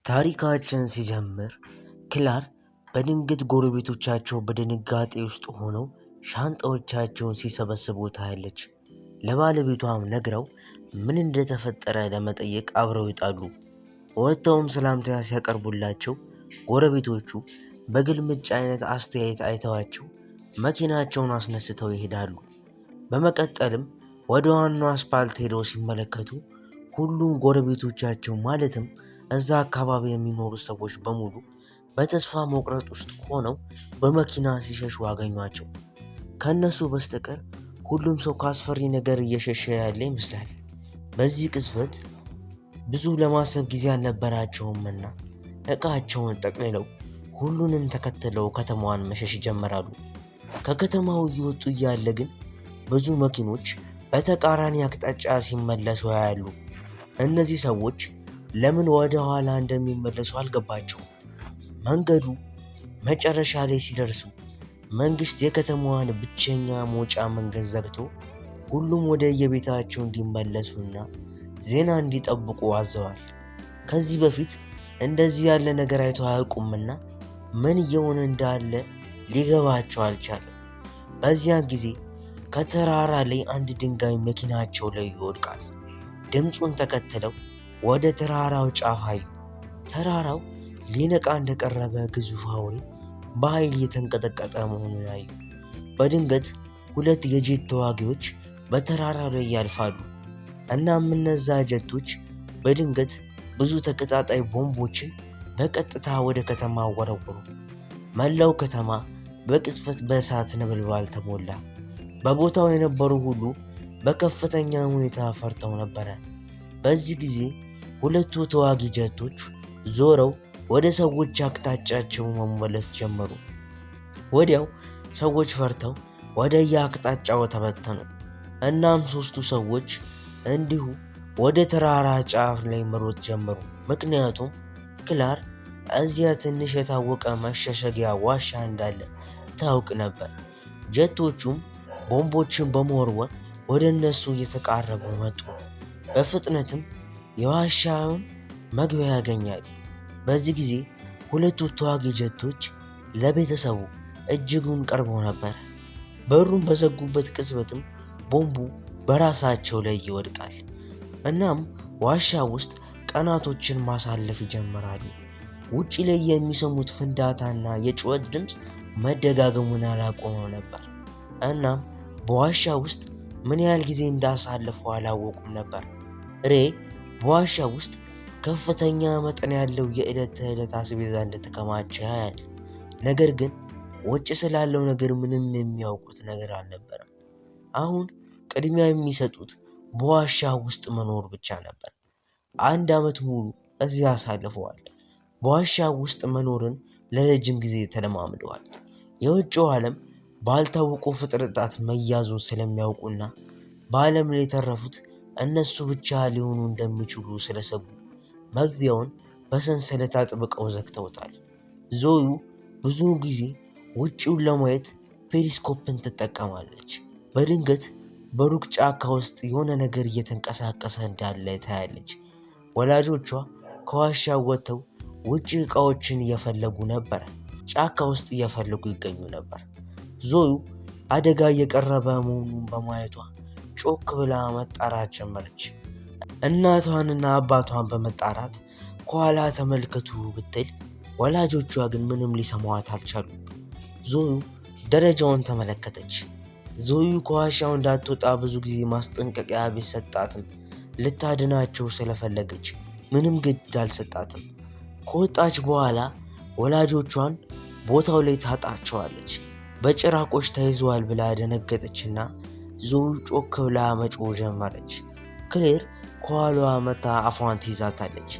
ታሪካችን ሲጀምር ክላር በድንገት ጎረቤቶቻቸው በድንጋጤ ውስጥ ሆነው ሻንጣዎቻቸውን ሲሰበስቡ ታያለች። ለባለቤቷም ነግረው ምን እንደተፈጠረ ለመጠየቅ አብረው ይጣሉ። ወጥተውም ሰላምታ ሲያቀርቡላቸው ጎረቤቶቹ በግልምጫ አይነት አስተያየት አይተዋቸው መኪናቸውን አስነስተው ይሄዳሉ። በመቀጠልም ወደ ዋናው አስፓልት ሄደው ሲመለከቱ ሁሉም ጎረቤቶቻቸው ማለትም እዛ አካባቢ የሚኖሩ ሰዎች በሙሉ በተስፋ መቁረጥ ውስጥ ሆነው በመኪና ሲሸሹ አገኟቸው። ከነሱ በስተቀር ሁሉም ሰው ከአስፈሪ ነገር እየሸሸ ያለ ይመስላል። በዚህ ቅጽበት ብዙ ለማሰብ ጊዜ አልነበራቸውምና ዕቃቸውን ጠቅልለው ሁሉንም ተከትለው ከተማዋን መሸሽ ጀመራሉ። ከከተማው እየወጡ እያለ ግን ብዙ መኪኖች በተቃራኒ አቅጣጫ ሲመለሱ ያያሉ። እነዚህ ሰዎች ለምን ወደ ኋላ እንደሚመለሱ አልገባቸውም። መንገዱ መጨረሻ ላይ ሲደርሱ መንግስት የከተማዋን ብቸኛ መውጫ መንገድ ዘግቶ ሁሉም ወደ የቤታቸው እንዲመለሱና ዜና እንዲጠብቁ አዘዋል። ከዚህ በፊት እንደዚህ ያለ ነገር አይተው አያውቁምና ምን እየሆነ እንዳለ ሊገባቸው አልቻለም። በዚያን ጊዜ ከተራራ ላይ አንድ ድንጋይ መኪናቸው ላይ ይወድቃል። ድምፁን ተከትለው ወደ ተራራው ጫፍ አዩ። ተራራው ሊነቃ እንደቀረበ ግዙፍ አውሬ በኃይል እየተንቀጠቀጠ መሆኑን አዩ። በድንገት ሁለት የጄት ተዋጊዎች በተራራው ላይ ያልፋሉ። እናም እነዛ ጀቶች በድንገት ብዙ ተቀጣጣይ ቦምቦችን በቀጥታ ወደ ከተማ ወረወሩ። መላው ከተማ በቅጽበት በእሳት ነበልባል ተሞላ። በቦታው የነበሩ ሁሉ በከፍተኛ ሁኔታ ፈርተው ነበረ። በዚህ ጊዜ ሁለቱ ተዋጊ ጀቶች ዞረው ወደ ሰዎች አቅጣጫቸው መመለስ ጀመሩ። ወዲያው ሰዎች ፈርተው ወደ የአቅጣጫው ተበተኑ። እናም ሶስቱ ሰዎች እንዲሁ ወደ ተራራ ጫፍ ላይ መሮጥ ጀመሩ። ምክንያቱም ክላር እዚያ ትንሽ የታወቀ መሸሸጊያ ዋሻ እንዳለ ታውቅ ነበር። ጀቶቹም ቦምቦችን በመወርወር ወደ እነሱ እየተቃረቡ መጡ። በፍጥነትም የዋሻውን መግቢያ ያገኛሉ። በዚህ ጊዜ ሁለቱ ተዋጊ ጀቶች ለቤተሰቡ እጅጉን ቀርበው ነበር። በሩን በዘጉበት ቅጽበትም ቦምቡ በራሳቸው ላይ ይወድቃል። እናም ዋሻ ውስጥ ቀናቶችን ማሳለፍ ይጀምራሉ። ውጪ ላይ የሚሰሙት ፍንዳታና የጩኸት ድምፅ መደጋገሙን አላቆመው ነበር። እናም በዋሻ ውስጥ ምን ያህል ጊዜ እንዳሳለፉ አላወቁም ነበር። ሬ በዋሻ ውስጥ ከፍተኛ መጠን ያለው የዕለት ተዕለት አስቤዛ እንደተከማቸ ያያል። ነገር ግን ውጭ ስላለው ነገር ምንም የሚያውቁት ነገር አልነበረም። አሁን ቅድሚያ የሚሰጡት በዋሻ ውስጥ መኖር ብቻ ነበር። 1 ዓመት ሙሉ እዚያ አሳልፈዋል። በዋሻ ውስጥ መኖርን ለረጅም ጊዜ ተለማምደዋል። የውጭው ዓለም ባልታወቁ ፍጥረታት መያዙን ስለሚያውቁና በዓለም ላይ የተረፉት እነሱ ብቻ ሊሆኑ እንደሚችሉ ስለሰጉ መግቢያውን በሰንሰለት አጥብቀው ዘግተውታል። ዞዩ ብዙ ጊዜ ውጪውን ለማየት ፔሪስኮፕን ትጠቀማለች። በድንገት በሩቅ ጫካ ውስጥ የሆነ ነገር እየተንቀሳቀሰ እንዳለ ታያለች። ወላጆቿ ከዋሻው ወጥተው ውጪ ዕቃዎችን እየፈለጉ ነበር። ጫካ ውስጥ እየፈለጉ ይገኙ ነበር። ዞዩ አደጋ እየቀረበ መሆኑን በማየቷ ጮክ ብላ መጣራት ጀመረች። እናቷንና አባቷን በመጣራት ከኋላ ተመልከቱ ብትል ወላጆቿ ግን ምንም ሊሰማዋት አልቻሉም። ዞዩ ደረጃውን ተመለከተች። ዞዩ ከዋሻው እንዳትወጣ ብዙ ጊዜ ማስጠንቀቂያ ቢሰጣትም ልታድናቸው ስለፈለገች ምንም ግድ አልሰጣትም። ከወጣች በኋላ ወላጆቿን ቦታው ላይ ታጣቸዋለች። በጭራቆች ተይዘዋል ብላ ደነገጠችና ዞዩ ጮክ ብላ መጮህ ጀመረች። ክሌር ከኋላዋ መታ አፏን ትይዛታለች።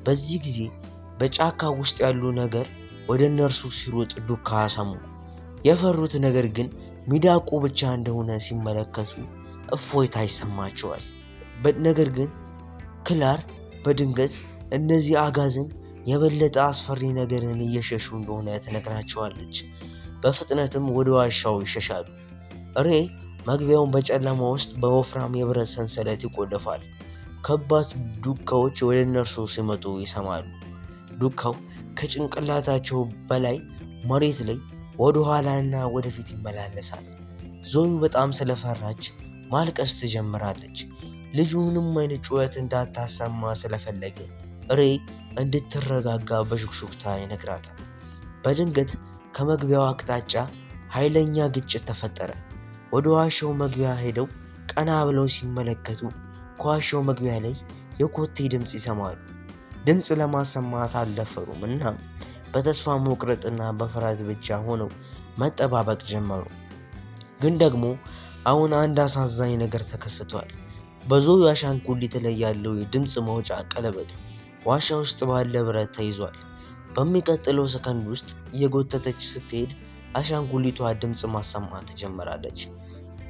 በዚህ ጊዜ በጫካ ውስጥ ያሉ ነገር ወደ እነርሱ ሲሮጥ ዱካ ሰሙ። የፈሩት ነገር ግን ሚዳቁ ብቻ እንደሆነ ሲመለከቱ እፎይታ ይሰማቸዋል። ነገር ግን ክላር በድንገት እነዚህ አጋዝን የበለጠ አስፈሪ ነገርን እየሸሹ እንደሆነ ትነግራቸዋለች። በፍጥነትም ወደ ዋሻው ይሸሻሉ። ሬ መግቢያውን በጨለማ ውስጥ በወፍራም የብረት ሰንሰለት ይቆልፋል። ከባድ ዱካዎች ወደ እነርሱ ሲመጡ ይሰማሉ። ዱካው ከጭንቅላታቸው በላይ መሬት ላይ ወደ ኋላና ወደፊት ይመላለሳል። ዞዩ በጣም ስለፈራች ማልቀስ ትጀምራለች። ልጁ ምንም አይነት ጩኸት እንዳታሰማ ስለፈለገ ሬይ እንድትረጋጋ በሹክሹክታ ይነግራታል። በድንገት ከመግቢያው አቅጣጫ ኃይለኛ ግጭት ተፈጠረ። ወደ ዋሻው መግቢያ ሄደው ቀና ብለው ሲመለከቱ ከዋሻው መግቢያ ላይ የኮቴ ድምፅ ይሰማሉ። ድምፅ ለማሰማት አልደፈሩም እና በተስፋ መቁረጥና በፍርሃት ብቻ ሆነው መጠባበቅ ጀመሩ። ግን ደግሞ አሁን አንድ አሳዛኝ ነገር ተከስቷል። በዞዩ አሻንጉሊት ላይ ያለው የድምፅ ማውጫ ቀለበት ዋሻ ውስጥ ባለ ብረት ተይዟል። በሚቀጥለው ሰከንድ ውስጥ እየጎተተች ስትሄድ አሻንጉሊቷ ድምፅ ማሰማት ትጀምራለች።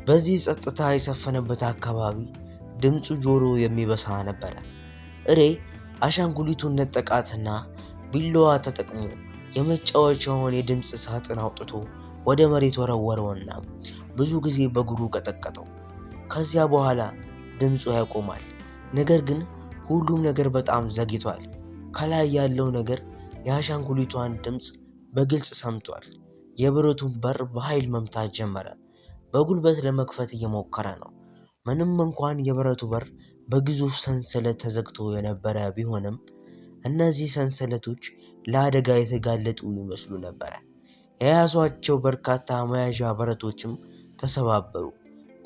በዚህ ጸጥታ የሰፈነበት አካባቢ ድምፁ ጆሮ የሚበሳ ነበረ። ሬይ አሻንጉሊቱን ነጠቃትና ቢላዋ ተጠቅሞ የመጫወቻውን የድምፅ ሳጥን አውጥቶ ወደ መሬት ወረወረውና ብዙ ጊዜ በእግሩ ቀጠቀጠው። ከዚያ በኋላ ድምፁ ያቆማል። ነገር ግን ሁሉም ነገር በጣም ዘግይቷል። ከላይ ያለው ነገር የአሻንጉሊቷን ድምፅ በግልጽ ሰምቷል። የብረቱን በር በኃይል መምታት ጀመረ። በጉልበት ለመክፈት እየሞከረ ነው። ምንም እንኳን የብረቱ በር በግዙፍ ሰንሰለት ተዘግቶ የነበረ ቢሆንም እነዚህ ሰንሰለቶች ለአደጋ የተጋለጡ ይመስሉ ነበረ። የያዟቸው በርካታ መያዣ ብረቶችም ተሰባበሩ።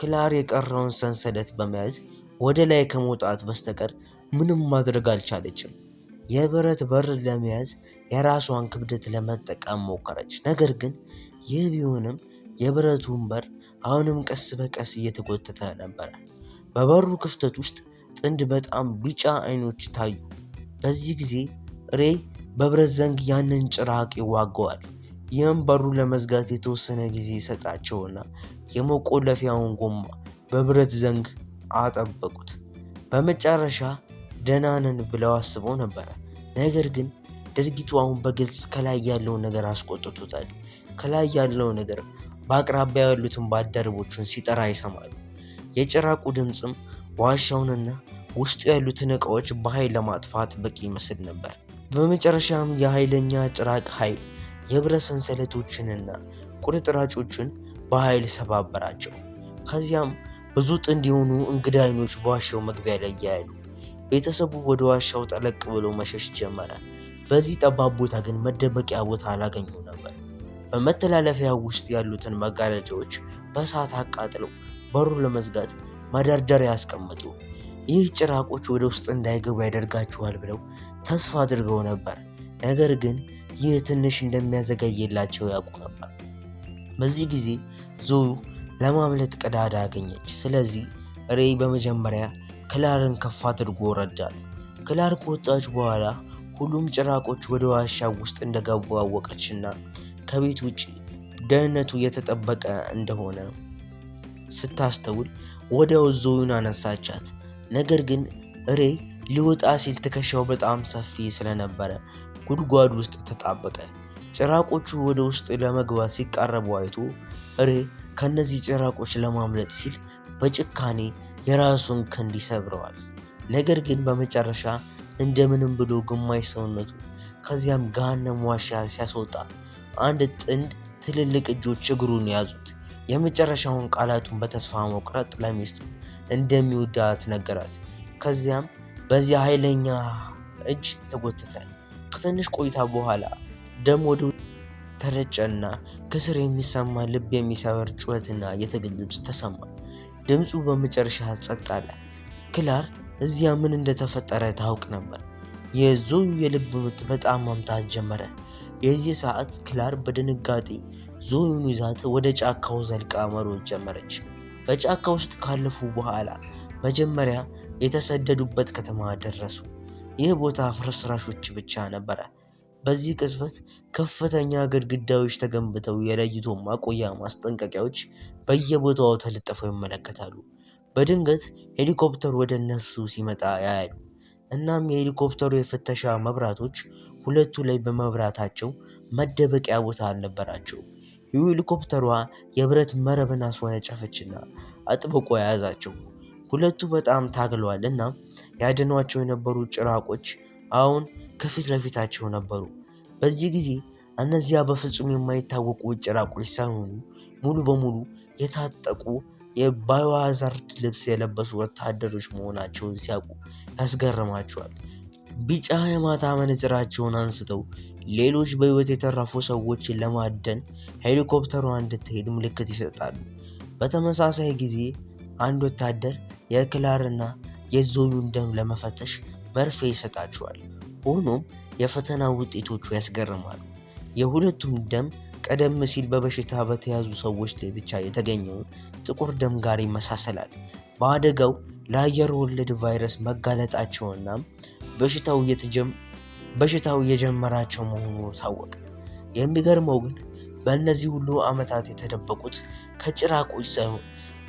ክላር የቀረውን ሰንሰለት በመያዝ ወደ ላይ ከመውጣት በስተቀር ምንም ማድረግ አልቻለችም። የብረት በር ለመያዝ የራሷን ክብደት ለመጠቀም ሞከረች። ነገር ግን ይህ ቢሆንም የብረቱን በር አሁንም ቀስ በቀስ እየተጎተተ ነበረ። በበሩ ክፍተት ውስጥ ጥንድ በጣም ቢጫ አይኖች ታዩ። በዚህ ጊዜ ሬይ በብረት ዘንግ ያንን ጭራቅ ይዋገዋል። ይህም በሩ ለመዝጋት የተወሰነ ጊዜ ሰጣቸውና የመቆለፊያውን ጎማ በብረት ዘንግ አጠበቁት። በመጨረሻ ደህና ነን ብለው አስበው ነበረ። ነገር ግን ድርጊቱ አሁን በግልጽ ከላይ ያለውን ነገር አስቆጥቶታል። ከላይ ያለው ነገር በአቅራቢያ ያሉትን ባልደረቦቹን ሲጠራ ይሰማሉ። የጭራቁ ድምፅም ዋሻውንና ውስጡ ያሉትን ዕቃዎች በኃይል ለማጥፋት በቂ ይመስል ነበር። በመጨረሻም የኃይለኛ ጭራቅ ኃይል የብረት ሰንሰለቶችንና ቁርጥራጮችን በኃይል ሰባበራቸው። ከዚያም ብዙ ጥንድ የሆኑ እንግዳ አይኖች በዋሻው መግቢያ ላይ ያያሉ። ቤተሰቡ ወደ ዋሻው ጠለቅ ብሎ መሸሽ ጀመረ። በዚህ ጠባብ ቦታ ግን መደበቂያ ቦታ አላገኙ ነበር። በመተላለፊያው ውስጥ ያሉትን መጋረጃዎች በእሳት አቃጥለው በሩን ለመዝጋት መደርደሪያ ያስቀምጡ። ይህ ጭራቆች ወደ ውስጥ እንዳይገቡ ያደርጋቸዋል ብለው ተስፋ አድርገው ነበር። ነገር ግን ይህ ትንሽ እንደሚያዘገይላቸው ያውቁ ነበር። በዚህ ጊዜ ዞዩ ለማምለጥ ቀዳዳ አገኘች። ስለዚህ ሬይ በመጀመሪያ ክላርን ከፍ አድርጎ ረዳት። ክላር ከወጣች በኋላ ሁሉም ጭራቆች ወደ ዋሻው ውስጥ እንደገቡ አወቀችና ከቤት ውጭ ደህንነቱ የተጠበቀ እንደሆነ ስታስተውል ወዲያው ዞዩን አነሳቻት። ነገር ግን ሬይ ሊወጣ ሲል ትከሻው በጣም ሰፊ ስለነበረ ጉድጓድ ውስጥ ተጣበቀ። ጭራቆቹ ወደ ውስጥ ለመግባት ሲቃረቡ አይቶ ሬይ ከነዚህ ጭራቆች ለማምለጥ ሲል በጭካኔ የራሱን ክንድ ይሰብረዋል። ነገር ግን በመጨረሻ እንደምንም ብሎ ግማሽ ሰውነቱ ከዚያም ገሃነም ዋሻ ሲያስወጣ አንድ ጥንድ ትልልቅ እጆች እግሩን ያዙት። የመጨረሻውን ቃላቱን በተስፋ መቁረጥ ለሚስቱ እንደሚወዳት ነገራት። ከዚያም በዚያ ኃይለኛ እጅ ተጎተተ። ከትንሽ ቆይታ በኋላ ደም ወደ ተረጨና ከስር የሚሰማ ልብ የሚሰበር ጩኸትና የትግል ድምፅ ተሰማ። ድምፁ በመጨረሻ ጸጥ አለ። ክላር እዚያ ምን እንደተፈጠረ ታውቅ ነበር። የዞዩ የልብ ምት በጣም መምታት ጀመረ። የዚህ ሰዓት ክላር በድንጋጤ ዞዩን ይዛት ወደ ጫካው ዘልቃ መሮጥ ጀመረች። በጫካ ውስጥ ካለፉ በኋላ መጀመሪያ የተሰደዱበት ከተማ ደረሱ። ይህ ቦታ ፍርስራሾች ብቻ ነበረ። በዚህ ቅጽበት ከፍተኛ ግድግዳዎች ተገንብተው የለይቶ ማቆያ ማስጠንቀቂያዎች በየቦታው ተለጥፈው ይመለከታሉ። በድንገት ሄሊኮፕተር ወደ እነርሱ ሲመጣ ያያሉ። እናም የሄሊኮፕተሩ የፍተሻ መብራቶች ሁለቱ ላይ በመብራታቸው መደበቂያ ቦታ አልነበራቸው። የሄሊኮፕተሯ የብረት መረብን አስወነጨፈችና አጥብቆ የያዛቸው። ሁለቱ በጣም ታግለዋል እና ያድኗቸው የነበሩ ጭራቆች አሁን ከፊት ለፊታቸው ነበሩ። በዚህ ጊዜ እነዚያ በፍጹም የማይታወቁ ጭራቆች ሳይሆኑ ሙሉ በሙሉ የታጠቁ የባዮሃዛርድ ልብስ የለበሱ ወታደሮች መሆናቸውን ሲያውቁ ያስገርማቸዋል። ቢጫ የማታ መነጽራቸውን አንስተው ሌሎች በሕይወት የተረፉ ሰዎችን ለማደን ሄሊኮፕተሯ እንድትሄድ ምልክት ይሰጣሉ። በተመሳሳይ ጊዜ አንድ ወታደር የክላርና የዞዩን ደም ለመፈተሽ መርፌ ይሰጣቸዋል። ሆኖም የፈተና ውጤቶቹ ያስገርማሉ። የሁለቱም ደም ቀደም ሲል በበሽታ በተያዙ ሰዎች ላይ ብቻ የተገኘውን ጥቁር ደም ጋር ይመሳሰላል። በአደጋው ለአየር ወለድ ቫይረስ መጋለጣቸውና በሽታው እየጀመራቸው መሆኑ ታወቀ። የሚገርመው ግን በእነዚህ ሁሉ ዓመታት የተደበቁት ከጭራቆች ሳይሆን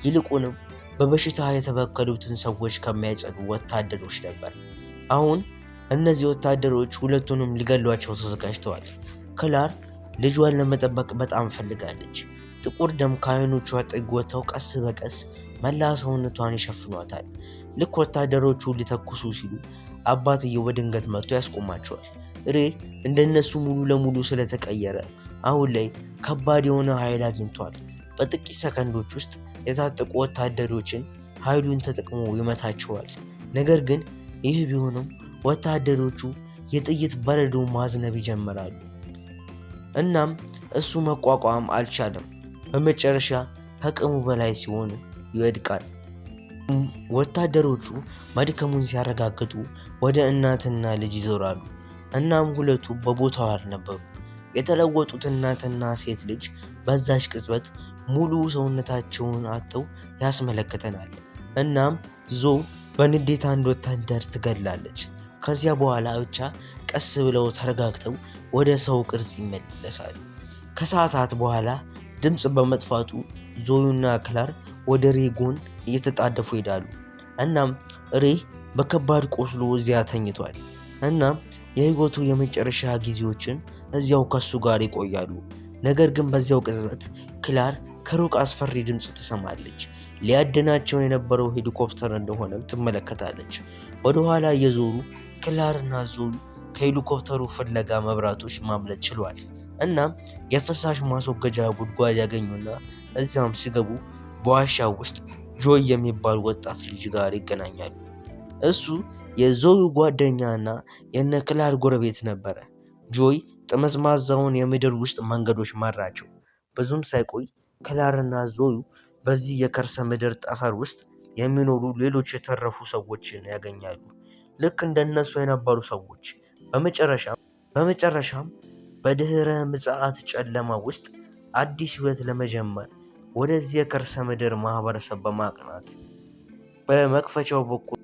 ይልቁንም በበሽታ የተበከሉትን ሰዎች ከሚያጸዱ ወታደሮች ነበር። አሁን እነዚህ ወታደሮች ሁለቱንም ሊገሏቸው ተዘጋጅተዋል። ክላር ልጇን ለመጠበቅ በጣም ፈልጋለች። ጥቁር ደም ከዓይኖቿ ጥግ ወጥተው ቀስ በቀስ መላ ሰውነቷን ይሸፍኗታል። ልክ ወታደሮቹ ሊተኩሱ ሲሉ አባትየው በድንገት መጥቶ ያስቆማቸዋል። ሬ እንደነሱ ሙሉ ለሙሉ ስለተቀየረ አሁን ላይ ከባድ የሆነ ኃይል አግኝቷል። በጥቂት ሰከንዶች ውስጥ የታጠቁ ወታደሮችን ኃይሉን ተጠቅሞ ይመታቸዋል። ነገር ግን ይህ ቢሆንም ወታደሮቹ የጥይት በረዶ ማዝነብ ይጀምራሉ። እናም እሱ መቋቋም አልቻለም። በመጨረሻ ከአቅሙ በላይ ሲሆን ይወድቃል። ወታደሮቹ መድከሙን ሲያረጋግጡ ወደ እናትና ልጅ ይዞራሉ። እናም ሁለቱ በቦታው አልነበሩ። የተለወጡት እናትና ሴት ልጅ በዛች ቅጽበት ሙሉ ሰውነታቸውን አጥተው ያስመለክተናል። እናም ዞ በንዴት አንድ ወታደር ትገድላለች። ከዚያ በኋላ ብቻ ቀስ ብለው ተረጋግተው ወደ ሰው ቅርጽ ይመለሳሉ። ከሰዓታት በኋላ ድምፅ በመጥፋቱ ዞዩና ክላር ወደ ሬ ጎን እየተጣደፉ ይሄዳሉ። እናም ሬ በከባድ ቆስሎ እዚያ ተኝቷል። እናም የህይወቱ የመጨረሻ ጊዜዎችን እዚያው ከሱ ጋር ይቆያሉ። ነገር ግን በዚያው ቅጽበት ክላር ከሩቅ አስፈሪ ድምፅ ትሰማለች። ሊያድናቸው የነበረው ሄሊኮፕተር እንደሆነም ትመለከታለች። ወደኋላ እየዞሩ ክላርና ዞዩ ከሄሊኮፕተሩ ፍለጋ መብራቶች ማምለጥ ችሏል። እናም የፍሳሽ ማስወገጃ ጉድጓድ ያገኙና እዛም ሲገቡ በዋሻው ውስጥ ጆይ የሚባል ወጣት ልጅ ጋር ይገናኛሉ። እሱ የዞዩ ጓደኛና የነ ክላር ጎረቤት ነበረ። ጆይ ጠመዝማዛውን የምድር ውስጥ መንገዶች መራቸው። ብዙም ሳይቆይ ክላርና ዞዩ በዚህ የከርሰ ምድር ጠፈር ውስጥ የሚኖሩ ሌሎች የተረፉ ሰዎችን ያገኛሉ። ልክ እንደነሱ የነበሩ ሰዎች። በመጨረሻም በድህረ ምጽአት ጨለማ ውስጥ አዲስ ህይወት ለመጀመር ወደዚህ የከርሰ ምድር ማህበረሰብ በማቅናት በመክፈቻው በኩል